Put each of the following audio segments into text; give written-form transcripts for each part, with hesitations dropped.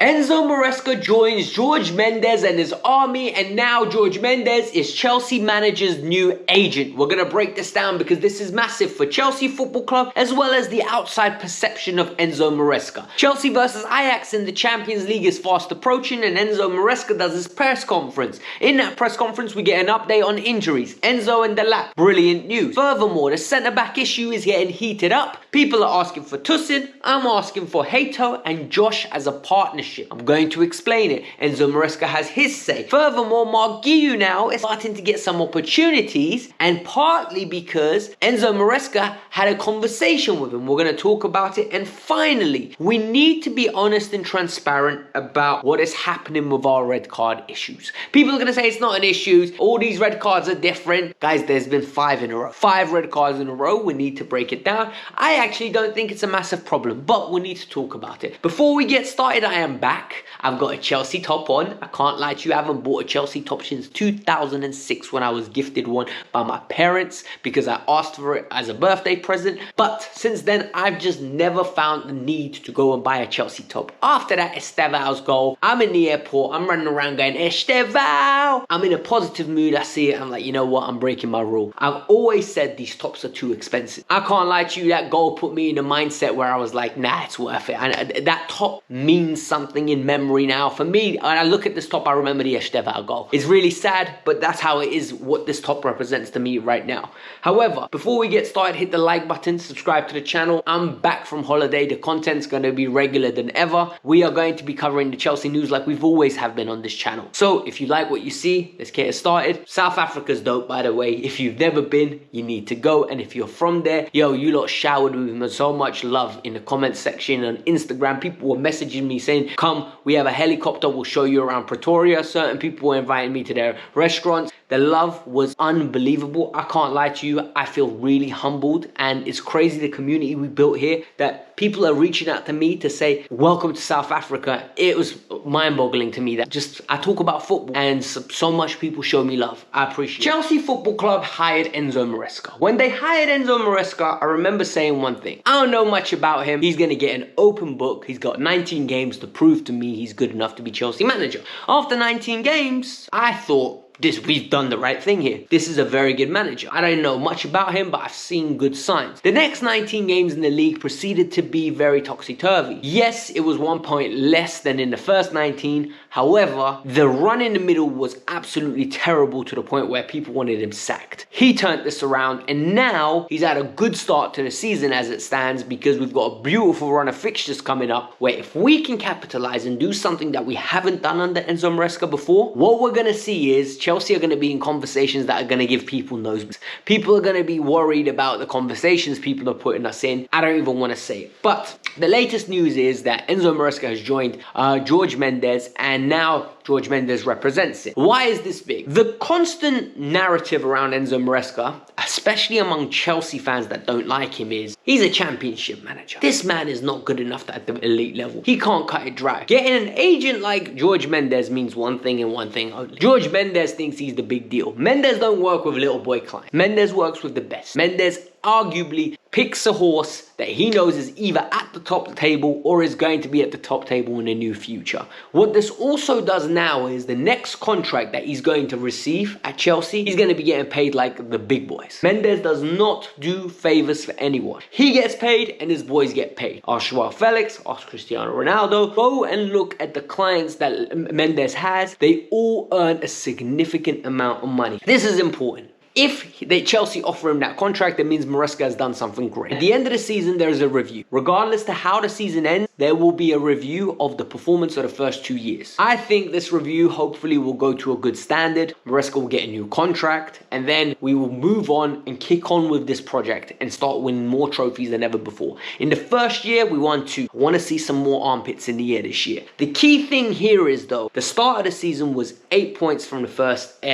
Enzo Maresca joins Jorge Mendes and his army, and now Jorge Mendes is Chelsea manager's new agent. We're going to break this down because this is massive for Chelsea Football Club as well as the outside perception of Enzo Maresca. Chelsea versus Ajax in the Champions League is fast approaching, and Enzo Maresca does his press conference. In that press conference, we get an update on injuries, Enzo and Delap. Brilliant news. Furthermore, the centre-back issue is getting heated up. People are asking for Tosin, I'm asking for Hato and Josh as a partnership. I'm going to explain it. Enzo Maresca has his say. Furthermore, Marc Guiu now is starting to get some opportunities, and partly because Enzo Maresca had a conversation with him. We're going to talk about it. And finally, we need to be honest and transparent about what is happening with our red card issues. People are going to say it's not an issue. All these red cards are different. Guys, there's been 5 in a row. 5 red cards in a row. We need to break it down. I actually don't think it's a massive problem, but we need to talk about it. Before we get started, I am back. I've got a Chelsea top on. I can't lie to you, I haven't bought a Chelsea top since 2006 when I was gifted one by my parents because I asked for it as a birthday present. But since then, I've just never found the need to go and buy a Chelsea top. After that Estevao's goal, I'm in the airport, I'm running around going, Estevao! I'm in a positive mood, I see it, I'm like, you know what, I'm breaking my rule. I've always said these tops are too expensive. I can't lie to you, that goal put me in a mindset where I was like, nah, it's worth it. And that top means something in memory now. For me, when I look at this top, I remember the Estevao goal. It's really sad, but that's how it is, what this top represents to me right now. However, before we get started, hit the like button, subscribe to the channel. I'm back from holiday. The content's going to be regular than ever. We are going to be covering the Chelsea news like we've always have been on this channel. So if you like what you see, let's get it started. South Africa's dope, by the way. If you've never been, you need to go. And if you're from there, yo, you lot showered with so much love in the comment section on Instagram. People were messaging me saying, come, we have a helicopter, we'll show you around Pretoria. Certain people were inviting me to their restaurants. The love was unbelievable. I can't lie to you, I feel really humbled, and it's crazy the community we built here, that people are reaching out to me to say, welcome to South Africa. It was mind-boggling to me that just, I talk about football and so much people show me love. I appreciate it. Chelsea Football Club hired Enzo Maresca. When they hired Enzo Maresca, I remember saying one thing. I don't know much about him. He's going to get an open book. He's got 19 games to prove to me he's good enough to be Chelsea manager. After 19 games, I thought, we've done the right thing here. This is a very good manager. I don't know much about him, but I've seen good signs. The next 19 games in the league proceeded to be very topsy-turvy. Yes, it was 1 point less than in the first 19. However, the run in the middle was absolutely terrible to the point where people wanted him sacked. He turned this around, and now he's had a good start to the season as it stands because we've got a beautiful run of fixtures coming up where if we can capitalize and do something that we haven't done under Enzo Maresca before, what we're going to see is Chelsea are going to be in conversations that are going to give people nosebleeds. People are going to be worried about the conversations people are putting us in. I don't even want to say it. But the latest news is that Enzo Maresca has joined Jorge Mendes, and now Jorge Mendes represents it. Why is this big? The constant narrative around Enzo Maresca, especially among Chelsea fans that don't like him, is he's a championship manager. This man is not good enough at the elite level. He can't cut it dry. Getting an agent like Jorge Mendes means one thing and one thing only. Jorge Mendes thinks he's the big deal. Mendes don't work with little boy clients. Mendes works with the best. Mendes arguably picks a horse that he knows is either at the top table or is going to be at the top table in the near future. What this also does now is the next contract that he's going to receive at Chelsea, he's going to be getting paid like the big boys. Mendes does not do favors for anyone. He gets paid and his boys get paid. Ask Joao Felix, ask Cristiano Ronaldo. Go and look at the clients that Mendes has. They all earn a significant amount of money. This is important. If Chelsea offer him that contract, that means Maresca has done something great. At the end of the season, there is a review. Regardless to how the season ends, there will be a review of the performance of the first 2 years. I think this review hopefully will go to a good standard. Maresca will get a new contract, and then we will move on and kick on with this project and start winning more trophies than ever before. In the first year, we won 2. I want to see some more armpits in the air this year. The key thing here is, though, the start of the season was 8 points from the first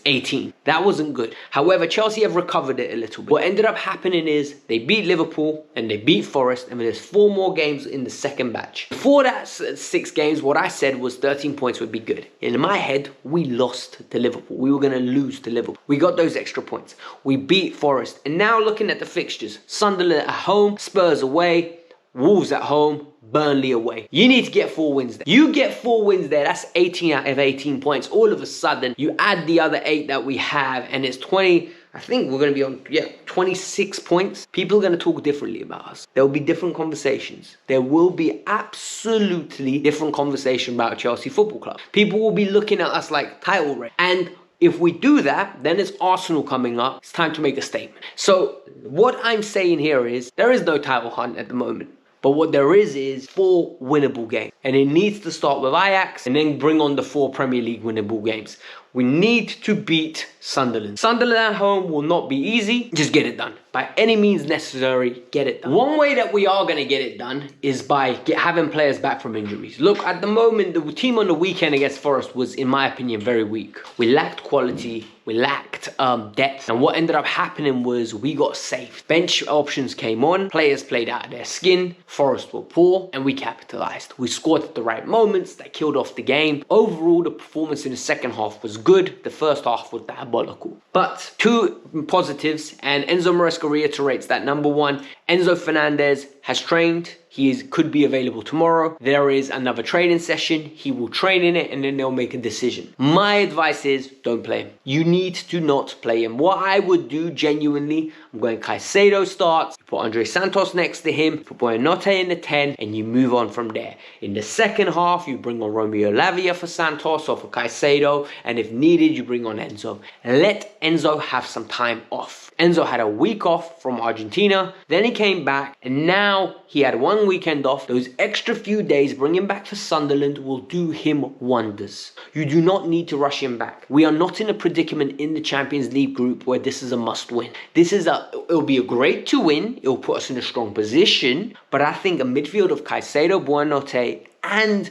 18. That wasn't good. However, Chelsea have recovered it a little bit. What ended up happening is they beat Liverpool and they beat Forest, and there's 4 more games in the second batch. Before that 6 games, what I said was 13 points would be good. In my head, we lost to Liverpool. We were going to lose to Liverpool. We got those extra points. We beat Forest. And now looking at the fixtures, Sunderland at home, Spurs away, Wolves at home, Burnley away. You need to get 4 wins there. You get 4 wins there, that's 18 out of 18 points. All of a sudden, you add the other 8 that we have, and it's 20. I think we're going to be on, 26 points. People are going to talk differently about us. There will be different conversations. There will be absolutely different conversation about Chelsea Football Club. People will be looking at us like title race. And if we do that, then it's Arsenal coming up. It's time to make a statement. So what I'm saying here is there is no title hunt at the moment. But what there is 4 winnable games. And it needs to start with Ajax and then bring on the 4 Premier League winnable games. We need to beat Sunderland. Sunderland at home will not be easy. Just get it done. By any means necessary, get it done. One way that we are going to get it done is by having players back from injuries. Look, at the moment, the team on the weekend against Forest was, in my opinion, very weak. We lacked quality. We lacked depth. And what ended up happening was we got saved. Bench options came on. Players played out of their skin. Forest were poor. And we capitalized. We scored at the right moments. That killed off the game. Overall, the performance in the second half was good. The first half was diabolical. But 2 positives. And Enzo Maresca reiterates that. Number 1, Enzo Fernandez has trained. He could be available tomorrow. There is another training session. He will train in it and then they'll make a decision. My advice is don't play him. You need to not play him. What I would do genuinely, I'm going Caicedo starts. You put Andre Santos next to him. Put Buonanotte in the 10 and you move on from there. In the second half, you bring on Romeo Lavia for Santos or for Caicedo. And if needed, you bring on Enzo. Let Enzo have some time off. Enzo had a week off from Argentina. Then he came back and now he had 1 weekend off. Those extra few days, bring him back for Sunderland will do him wonders. You do not need to rush him back. We are not in a predicament in the Champions League group where this is a must win. It'll be a great to win. It'll put us in a strong position. But I think a midfield of Caicedo, Buonanotte, and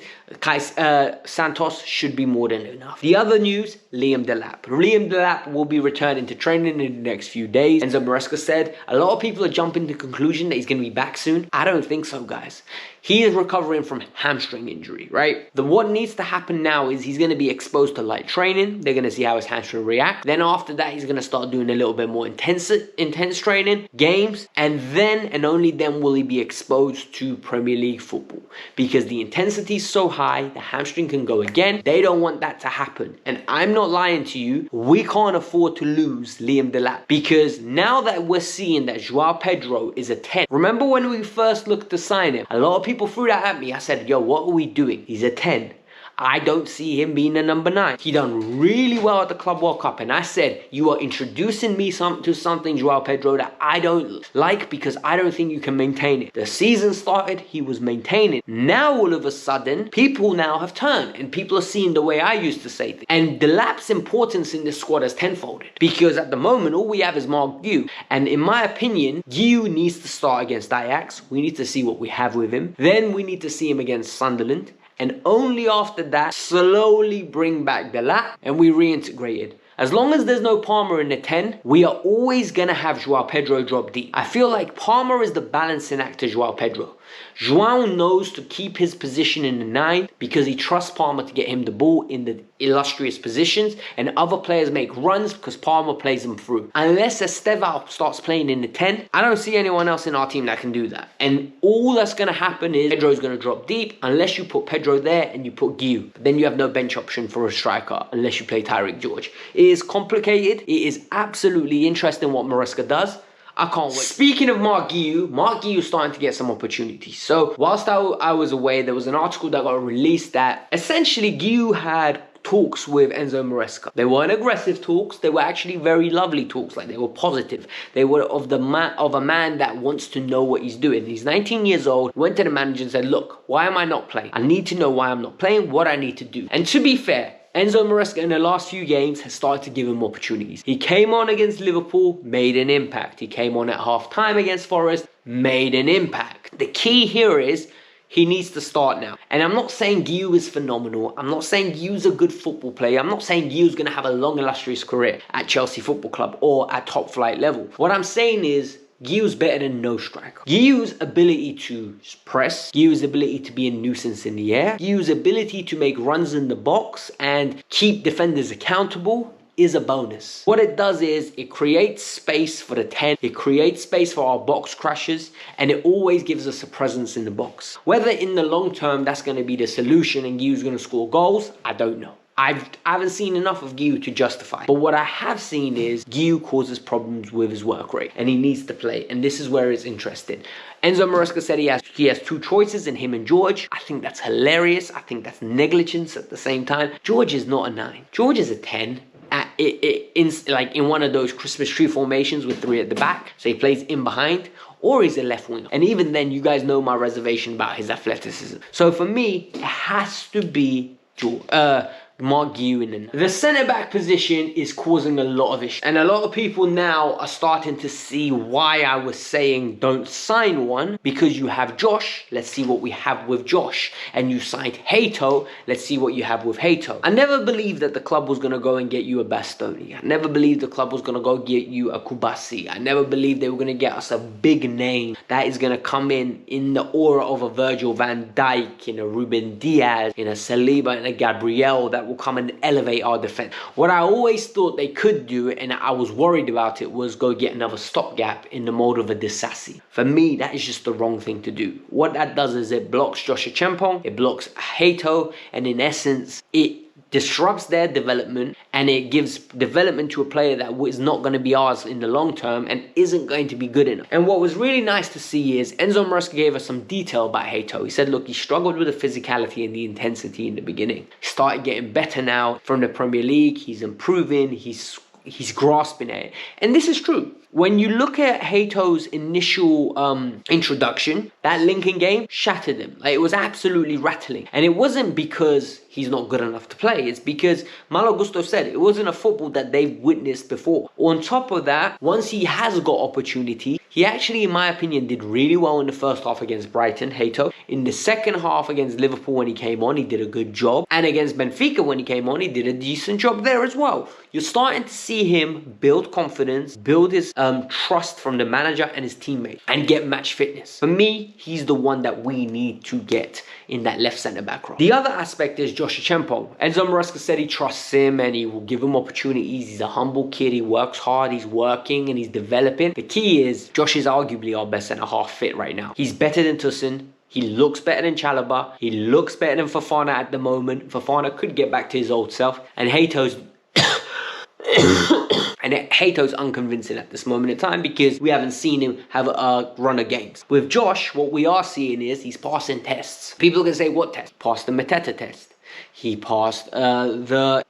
Santos should be more than enough. The other news, Liam Delap. Liam Delap will be returning to training in the next few days. Enzo Maresca said a lot of people are jumping to the conclusion that he's going to be back soon. I don't think so, guys. He is recovering from hamstring injury, right? What needs to happen now is he's going to be exposed to light training. They're going to see how his hamstring reacts. Then after that, he's going to start doing a little bit more intense training, games, and then and only then will he be exposed to Premier League football. Because the intensity is so high, the hamstring can go again. They don't want that to happen. And I'm not lying to you, we can't afford to lose Liam Delap. Because now that we're seeing that Joao Pedro is a 10. Remember when we first looked to sign him? A lot of people threw that at me. I said, yo, what are we doing? He's a 10. I don't see him being a number 9. He done really well at the Club World Cup. And I said, you are introducing me to something, Joao Pedro, that I don't like because I don't think you can maintain it. The season started, he was maintaining. Now, all of a sudden, people now have turned. And people are seeing the way I used to say things. And Delap's importance in this squad has tenfolded. Because at the moment, all we have is Marc Guiu. And in my opinion, Guiu needs to start against Ajax. We need to see what we have with him. Then we need to see him against Sunderland. And only after that, slowly bring back Delap and we reintegrated. As long as there's no Palmer in the 10, we are always going to have Joao Pedro drop deep. I feel like Palmer is the balancing act to Joao Pedro. Joao knows to keep his position in the 9 because he trusts Palmer to get him the ball in the illustrious positions, and other players make runs because Palmer plays them through. Unless Estevao starts playing in the 10, I don't see anyone else in our team that can do that. And all that's going to happen is Pedro's going to drop deep unless you put Pedro there and you put Guiu. But then you have no bench option for a striker unless you play Tyreek George. It is complicated. It is absolutely interesting what Maresca does. I can't wait. Speaking of Marc Guiu is starting to get some opportunities. So whilst I was away, there was an article that got released that essentially Guiu had talks with Enzo Maresca. They weren't aggressive talks. They were actually very lovely talks. Like, they were positive. They were of a man that wants to know what he's doing. He's 19 years old, went to the manager and said, look, why am I not playing? I need to know why I'm not playing, what I need to do. And to be fair, Enzo Maresca in the last few games has started to give him opportunities. He came on against Liverpool, made an impact. He came on at half-time against Forest, made an impact. The key here is he needs to start now. And I'm not saying Guiu is phenomenal. I'm not saying Guiu's a good football player. I'm not saying Guiu's going to have a long, illustrious career at Chelsea Football Club or at top flight level. What I'm saying is Guiu's better than no striker. Guiu's ability to press, Guiu's ability to be a nuisance in the air, Guiu's ability to make runs in the box and keep defenders accountable is a bonus. What it does is it creates space for the 10, it creates space for our box crashers, and it always gives us a presence in the box. Whether in the long term that's going to be the solution and Guiu's going to score goals, I don't know. I haven't seen enough of Guiu to justify. But what I have seen is Guiu causes problems with his work rate and he needs to play. And this is where it's interesting. Enzo Maresca said he has two choices in him and George. I think that's hilarious. I think that's negligence at the same time. George is not a 9. George is a 10. In one of those Christmas tree formations with 3 at the back. So he plays in behind. Or he's a left winger. And even then, you guys know my reservation about his athleticism. So for me, it has to be Marc Guiu in the centre-back position is causing a lot of issues. And a lot of people now are starting to see why I was saying don't sign one. Because you have Josh, let's see what we have with Josh. And you signed Hato, let's see what you have with Hato. I never believed that the club was going to go and get you a Bastoni. I never believed the club was going to go get you a Kubasi. I never believed they were going to get us a big name that is going to come in the aura of a Virgil van Dijk, in a Ruben Diaz, in a Saliba, in a Gabriel that will come and elevate our defense. What I always thought they could do, and I was worried about it, was go get another stopgap in the mode of a Disassi. For me, that is just the wrong thing to do. What that does is it blocks Joshua Chempong, it blocks Hato, and in essence, it disrupts their development and it gives development to a player that is not going to be ours in the long term and isn't going to be good enough. And what was really nice to see is Enzo Maresca gave us some detail about Hato. He said, look, he struggled with the physicality and the intensity in the beginning. He started getting better now from the Premier League. He's improving. He's grasping at it. And this is true. When you look at Hato's initial introduction, that Lincoln game shattered him. Like, it was absolutely rattling. And it wasn't because he's not good enough to play. It's because Malo Gusto said it wasn't a football that they've witnessed before. On top of that, once he has got opportunity, he actually, in my opinion, did really well in the first half against Brighton, Hato. In the second half against Liverpool when he came on, he did a good job. And against Benfica when he came on, he did a decent job there as well. You're starting to see him build confidence, build his trust from the manager and his teammates, and get match fitness. For me, he's the one that we need to get in that left centre-back role. The other aspect is Joshua Chempong. Enzo Maresca said he trusts him and he will give him opportunities. He's a humble kid. He works hard. He's working and he's developing. The key is Josh is arguably our best centre-half fit right now. He's better than Tosin. He looks better than Chalobah. He looks better than Fofana at the moment. Fofana could get back to his old self. And Hato's Hato's unconvincing at this moment in time because we haven't seen him have a run of games. With Josh, what we are seeing is he's passing tests. People can say, what test? Passed the Mateta test. He passed the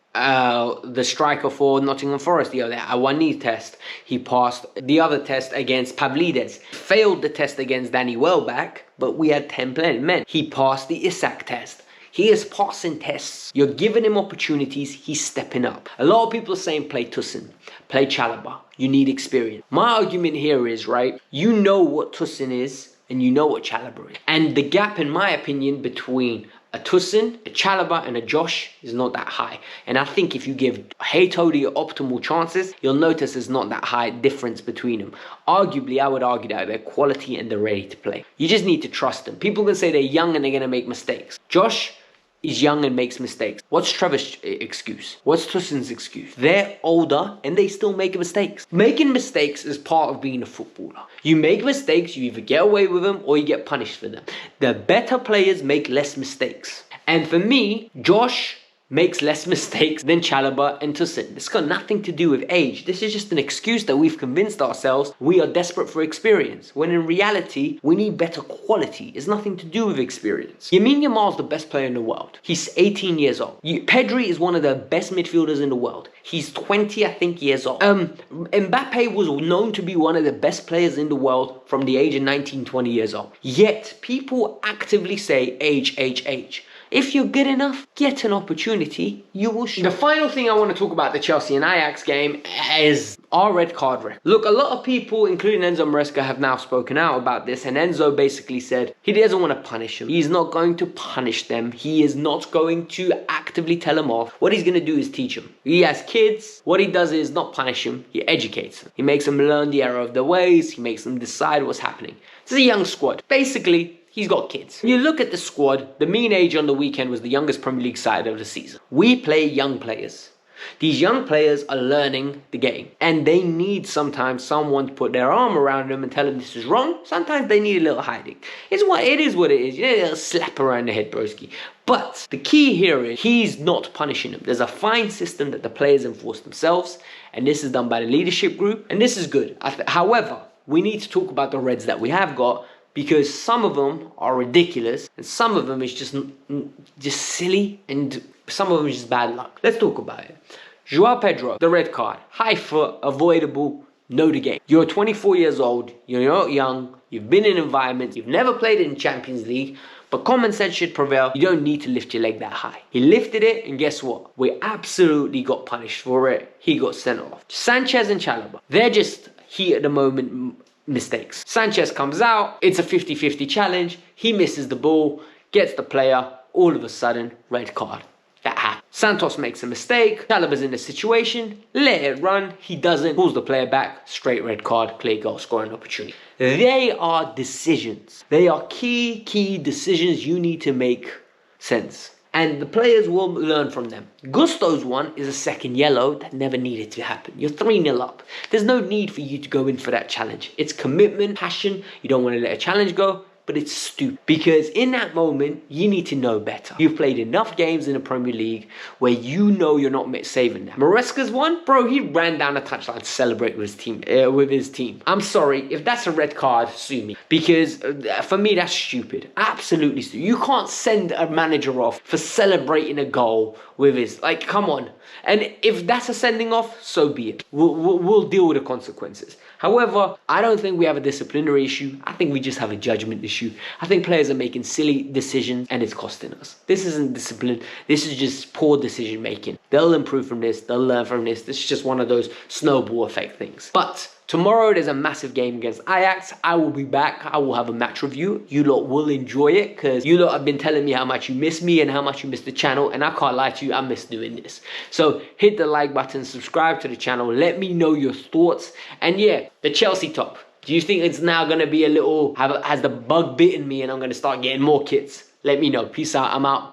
striker for Nottingham Forest the other day, Awani test. He passed the other test against Pavlidis. Failed the test against Danny Welbeck, but we had 10 men. He passed the Isak test. He is passing tests. You're giving him opportunities. He's stepping up. A lot of people are saying play Tosin, play Chalobah. You need experience. My argument here is, right, you know what Tosin is and you know what Chalobah is. And the gap, in my opinion, between a Tosin, a Chalobah and a Josh is not that high. And I think if you give Hato the optimal chances, you'll notice there's not that high difference between them. Arguably, I would argue that they're quality and they're ready to play. You just need to trust them. People can say they're young and they're going to make mistakes. Josh is young and makes mistakes. What's Trevor's excuse? What's Tosin's excuse? They're older and they still make mistakes. Making mistakes is part of being a footballer. You make mistakes, you either get away with them or you get punished for them. The better players make less mistakes. And for me, Josh makes less mistakes than Chalobah and Tosin. This got nothing to do with age. This is just an excuse that we've convinced ourselves we are desperate for experience. When in reality, we need better quality. It's nothing to do with experience. Lamine Yamal is the best player in the world. He's 18 years old. Pedri is one of the best midfielders in the world. He's 20, I think, years old. Mbappe was known to be one of the best players in the world from the age of 19, 20 years old. Yet, people actively say age, age, age. If you're good enough, get an opportunity, you will show. The final thing I want to talk about the Chelsea and Ajax game is our red card record. Look, a lot of people, including Enzo Maresca, have now spoken out about this, and Enzo basically said he doesn't want to punish them. He's not going to punish them. He is not going to actively tell them off. What he's going to do is teach them. He has kids. What he does is not punish them. He educates them. He makes them learn the error of their ways. He makes them decide what's happening. This is a young squad. Basically, he's got kids. You look at the squad, the mean age on the weekend was the youngest Premier League side of the season. We play young players. These young players are learning the game, and they need sometimes someone to put their arm around them and tell them this is wrong. Sometimes they need a little hiding. It is what it is. You need a little slap around the head, broski. But the key here is he's not punishing them. There's a fine system that the players enforce themselves, and this is done by the leadership group, and this is good. However, we need to talk about the Reds that we have got, because some of them are ridiculous and some of them is just silly, and some of them is just bad luck. Let's talk about it. Joao Pedro, the red card, high foot, avoidable, know the game. You're 24 years old, you're not young, you've been in environments, you've never played in Champions League, but common sense should prevail. You don't need to lift your leg that high. He lifted it, and guess what? We absolutely got punished for it. He got sent off. Sanchez and Chalobah, they're just heat at the moment mistakes. Sanchez comes out, it's a 50-50 challenge, he misses the ball, gets the player, all of a sudden, red card. That happens. Santos makes a mistake, Chalobah's in the situation, let it run, he doesn't, pulls the player back, straight red card, clear goal scoring opportunity. They are decisions. They are key decisions you need to make sense. And the players will learn from them. Gusto's one is a second yellow that never needed to happen. You're 3-0 up. There's no need for you to go in for that challenge. It's commitment, passion. You don't want to let a challenge go, but it's stupid. Because in that moment, you need to know better. You've played enough games in the Premier League where you know you're not saving that. Maresca's one, bro, he ran down the touchline to celebrate with his team. I'm sorry, if that's a red card, sue me. Because for me, that's stupid. Absolutely stupid. You can't send a manager off for celebrating a goal with his, like, come on. And if that's a sending off, so be it. We'll deal with the consequences. However, I don't think we have a disciplinary issue. I think we just have a judgment issue. I think players are making silly decisions and it's costing us. This isn't discipline. This is just poor decision making. They'll improve from this. They'll learn from this. This is just one of those snowball effect things. But tomorrow there's a massive game against Ajax. I will be back. I will have a match review. You lot will enjoy it because you lot have been telling me how much you miss me and how much you miss the channel. And I can't lie to you, I miss doing this. So hit the like button, subscribe to the channel. Let me know your thoughts. And yeah, the Chelsea top. Do you think it's now going to be a little, has the bug bitten me and I'm going to start getting more kits? Let me know. Peace out. I'm out.